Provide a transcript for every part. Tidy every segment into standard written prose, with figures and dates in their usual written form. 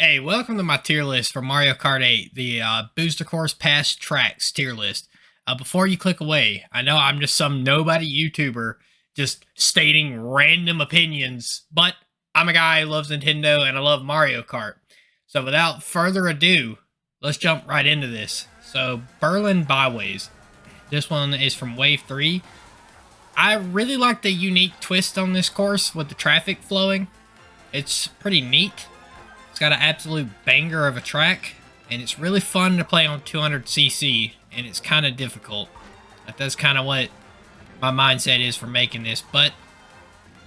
Hey, welcome to my tier list for Mario Kart 8, the Booster Course Pass Tracks tier list. Before you click away, I know I'm just some nobody YouTuber just stating random opinions, but I'm a guy who loves Nintendo and I love Mario Kart. So without further ado, let's jump right into this. So, Berlin Byways. This one is from Wave 3. I really like the unique twist on this course with the traffic flowing. It's pretty neat. It's got an absolute banger of a track, and it's really fun to play on 200cc, and it's kind of difficult. That's kind of what my mindset is for making this, but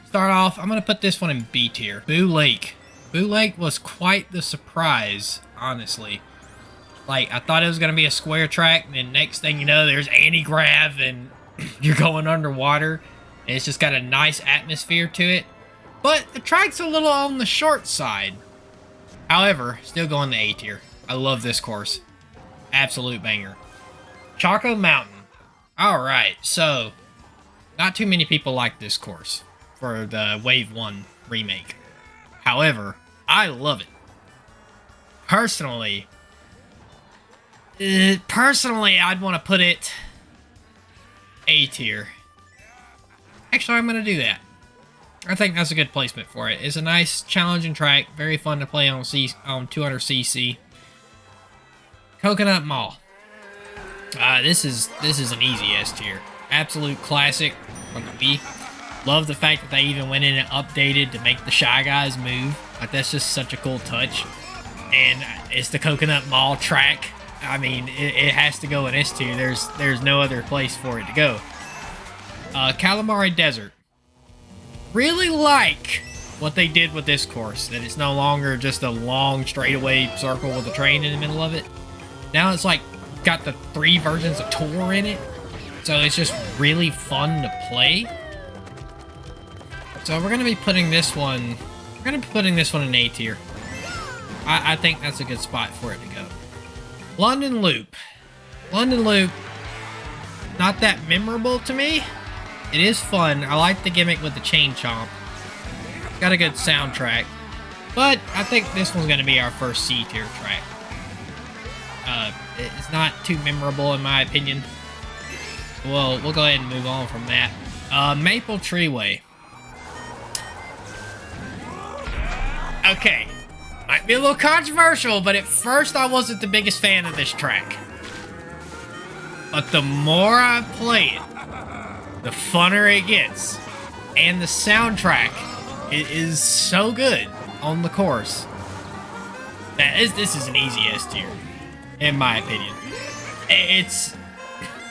start off, I'm going to put this one in B tier. Boo Lake. Boo Lake was quite the surprise, honestly. Like, I thought it was going to be a square track, and then next thing you know, there's anti-grav, and you're going underwater, and it's just got a nice atmosphere to it. But the track's a little on the short side. However, still going to A tier. I love this course. Absolute banger. Choco Mountain. Alright, so not too many people like this course for the Wave 1 remake. However, I love it. Personally, I'd want to put it A tier. Actually, I'm going to do that. I think that's a good placement for it. It's a nice, challenging track. Very fun to play on 200cc. Coconut Mall. This is an easy S tier. Absolute classic from the B. Love the fact that they even went in and updated to make the Shy Guys move. Like, that's just such a cool touch. And it's the Coconut Mall track. I mean, it has to go in S tier. There's no other place for it to go. Calamari Desert. Really like what they did with this course, that it's no longer just a long straightaway circle with a train in the middle of it. Now it's like got the 3 versions of Tour in it, so it's just really fun to play. So we're gonna be putting this one in A tier. I think that's a good spot for it to go. London Loop. London Loop, not that memorable to me. It is fun. I like the gimmick with the chain chomp. Got a good soundtrack. But I think this one's going to be our first C tier track. It's not too memorable in my opinion. Well, we'll go ahead and move on from that. Maple Treeway. Okay. Might be a little controversial, but at first I wasn't the biggest fan of this track. But the more I play it, the funner it gets. And the soundtrack is so good on the course. This is an easy S tier, in my opinion. It's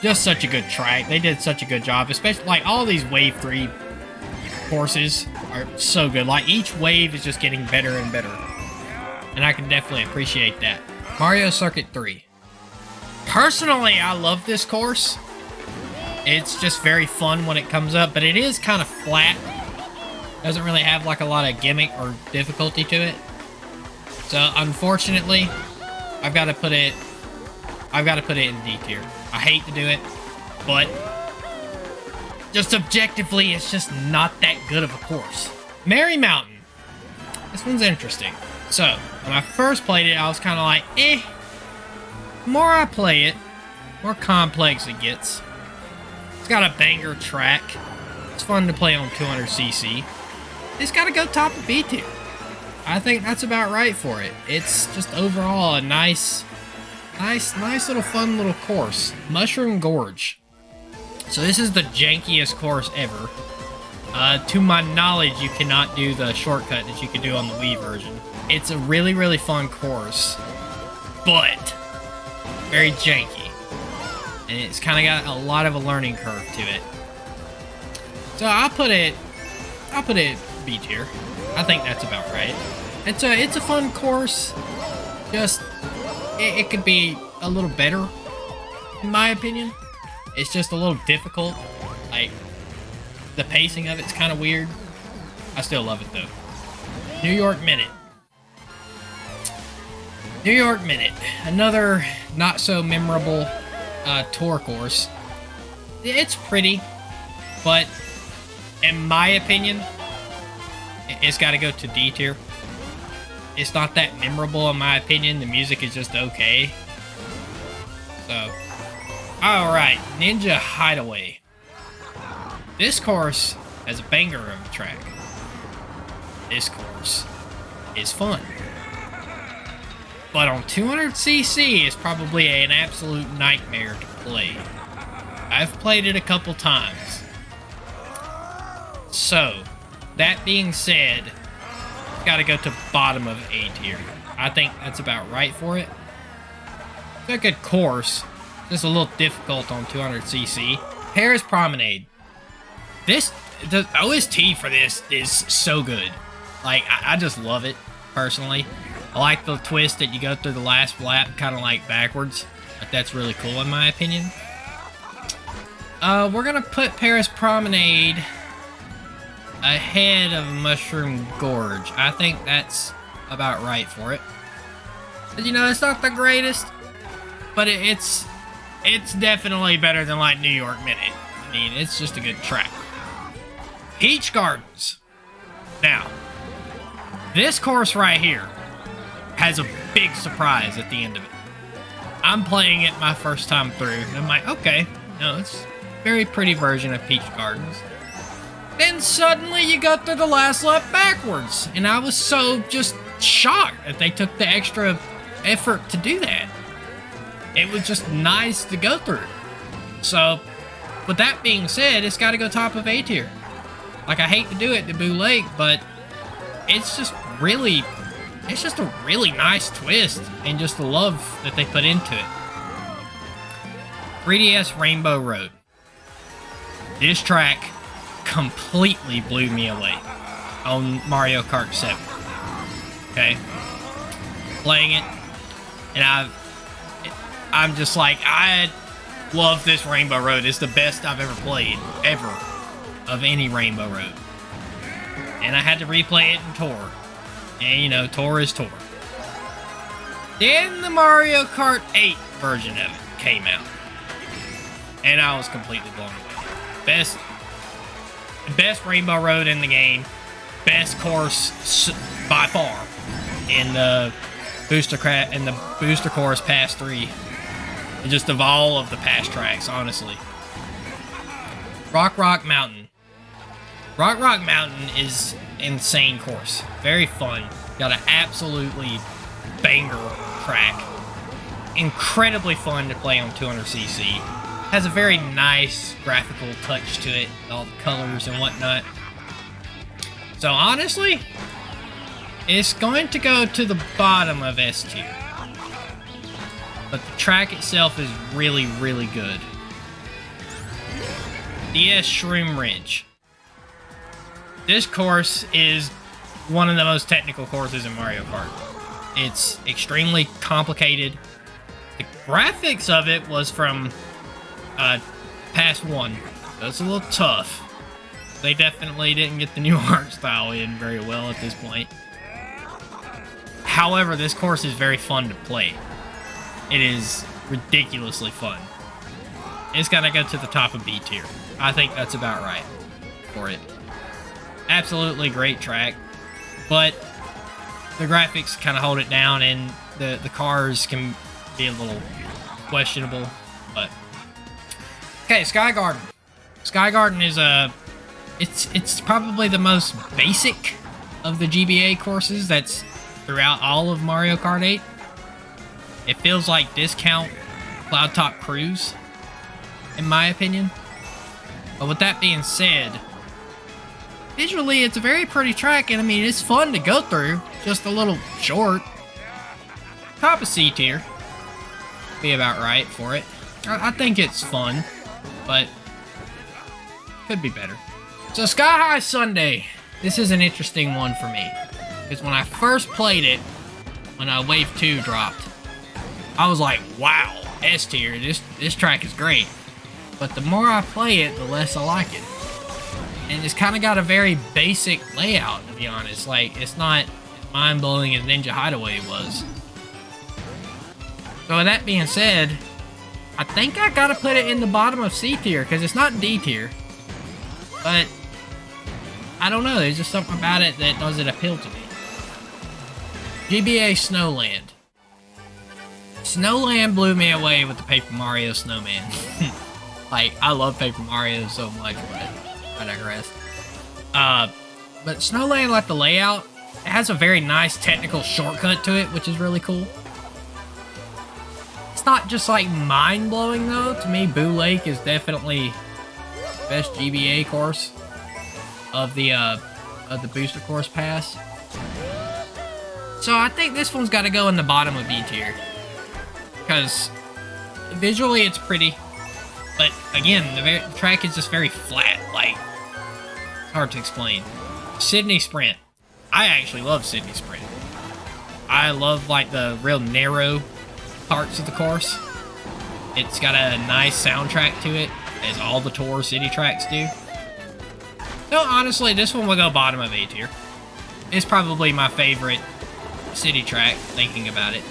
just such a good track. They did such a good job, especially like all these Wave 3 courses are so good. Like each wave is just getting better and better. And I can definitely appreciate that. Mario Circuit 3. Personally, I love this course. It's just very fun when it comes up, but it is kind of flat. Doesn't really have like a lot of gimmick or difficulty to it. So unfortunately, I've got to put it in D tier. I hate to do it, but just objectively, it's just not that good of a course. Merry Mountain. This one's interesting. So when I first played it, I was kind of like, eh. The more I play it, the more complex it gets. It's got a banger track. It's fun to play on 200cc. It's got to go top of B tier. I think that's about right for it. It's just overall a nice little fun little course. Mushroom Gorge. So this is the jankiest course ever. To my knowledge, you cannot do the shortcut that you can do on the Wii version. It's a really, really fun course, but very janky. And it's kind of got a lot of a learning curve to it. So I'll put it B tier. I think that's about right. It's a fun course. Just it could be a little better, in my opinion. It's just a little difficult. Like the pacing of it's kind of weird. I still love it though. New York Minute. New York Minute. Another not so memorable tour course. It's pretty, but in my opinion, it's got to go to D tier. it's not that memorable in my opinion. The music is just okay. So, alright, Ninja Hideaway. This course has a banger of a track. This course is fun. But on 200cc, it's probably an absolute nightmare to play. I've played it a couple times. So, that being said, it's got to go to bottom of A tier. I think that's about right for it. It's a good course. Just a little difficult on 200cc. Paris Promenade. The OST for this is so good. Like, I just love it, personally. I like the twist that you go through the last lap kind of like backwards. But that's really cool in my opinion. We're going to put Paris Promenade ahead of Mushroom Gorge. I think that's about right for it. But, you know, it's not the greatest, but it's definitely better than like New York Minute. I mean, it's just a good track. Peach Gardens. Now, this course right here has a big surprise at the end of it. I'm playing it my first time through, and I'm like, okay, no, it's a very pretty version of Peach Gardens. Then suddenly you go through the last lap backwards, and I was so just shocked that they took the extra effort to do that. It was just nice to go through. So, with that being said, it's got to go top of A tier. Like, I hate to do it to Boo Lake, but it's just a really nice twist, and just the love that they put into it. 3DS Rainbow Road. This track completely blew me away on Mario Kart 7. Okay? Playing it, and I'm just like, I love this Rainbow Road. It's the best I've ever played, ever, of any Rainbow Road. And I had to replay it in Tour. And, you know, Tour is Tour. Then the Mario Kart 8 version of it came out. And I was completely blown away. Best Rainbow Road in the game. Best course by far in the Booster Course Pass 3. And just of all of the past tracks, honestly. Rock Mountain. Rock Mountain is insane course. Very fun. Got an absolutely banger track. Incredibly fun to play on 200cc. Has a very nice graphical touch to it. All the colors and whatnot. So honestly, it's going to go to the bottom of S tier. But the track itself is really, really good. DS Shroom Ridge. This course is one of the most technical courses in Mario Kart. It's extremely complicated. The graphics of it was from Pass 1, so it's a little tough. They definitely didn't get the new art style in very well at this point. However, this course is very fun to play. It is ridiculously fun. It's gotta go to the top of B tier. I think that's about right for it. Absolutely great track, but the graphics kind of hold it down, and the cars can be a little questionable. But okay, Sky Garden. Sky Garden is it's probably the most basic of the GBA courses that's throughout all of Mario Kart 8. It feels like discount Cloud Top Cruise, in my opinion. But with that being said, visually, it's a very pretty track, and I mean, it's fun to go through. Just a little short. Top of C tier. Be about right for it. I think it's fun, but could be better. So, Sky High Sunday. This is an interesting one for me. Because when I first played it, when Wave 2 dropped, I was like, wow, S tier, this track is great. But the more I play it, the less I like it. And it's kind of got a very basic layout, to be honest. Like, it's not as mind-blowing as Ninja Hideaway was. So with that being said, I think I gotta put it in the bottom of C tier, because it's not D tier. But, I don't know, there's just something about it that doesn't appeal to me. GBA Snowland. Snowland blew me away with the Paper Mario Snowman. Like, I love Paper Mario so much, but I digress. But Snowland, like the layout, it has a very nice technical shortcut to it, which is really cool. It's not just like mind-blowing though. To me, Boo Lake is definitely the best GBA course of the booster course pass. So I think this one's got to go in the bottom of B tier because visually it's pretty, but again, the track is just very flat. Like, it's hard to explain. Sydney Sprint. I actually love Sydney Sprint. I love like the real narrow parts of the course. It's got a nice soundtrack to it, as all the Tour City tracks do. So honestly, this one will go bottom of A tier. It's probably my favorite city track, thinking about it,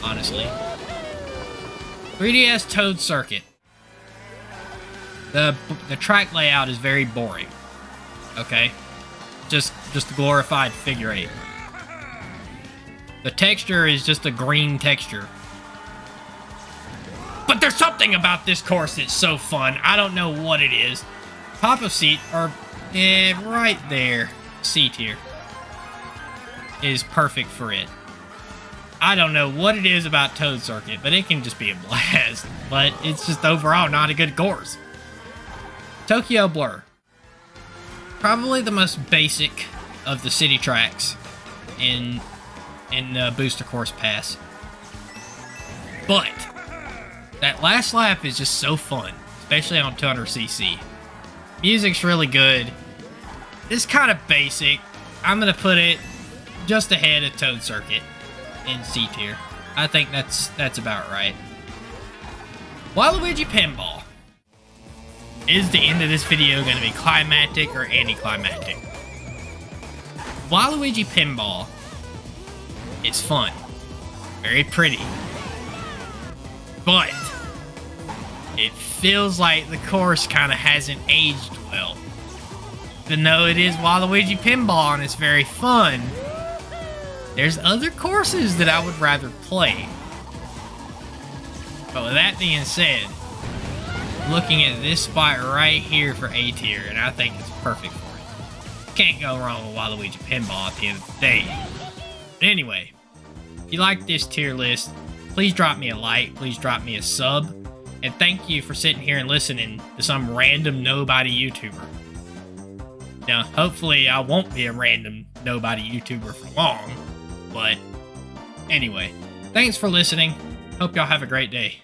honestly. 3DS Toad Circuit. The track layout is very boring. Okay? Just a glorified figure 8. The texture is just a green texture. But there's something about this course that's so fun. I don't know what it is. Top of seat, or right there, C tier, is perfect for it. I don't know what it is about Toad Circuit, but it can just be a blast. But it's just overall not a good course. Tokyo Blur. Probably the most basic of the city tracks in Booster Course Pass. But that last lap is just so fun, especially on 200cc. Music's really good. It's kind of basic. I'm going to put it just ahead of Toad Circuit in C tier. I think that's about right. Waluigi Pinball. Is the end of this video going to be climactic or anticlimactic? Waluigi Pinball is fun. Very pretty. But it feels like the course kind of hasn't aged well. Even though it is Waluigi Pinball and it's very fun, there's other courses that I would rather play. But with that being said, looking at this spot right here for A tier, and I think it's perfect for it. Can't go wrong with Waluigi Pinball at the end of the day. But anyway, if you like this tier list, please drop me a like, please drop me a sub, and thank you for sitting here and listening to some random nobody YouTuber. Now, hopefully I won't be a random nobody YouTuber for long, but anyway, thanks for listening. Hope y'all have a great day.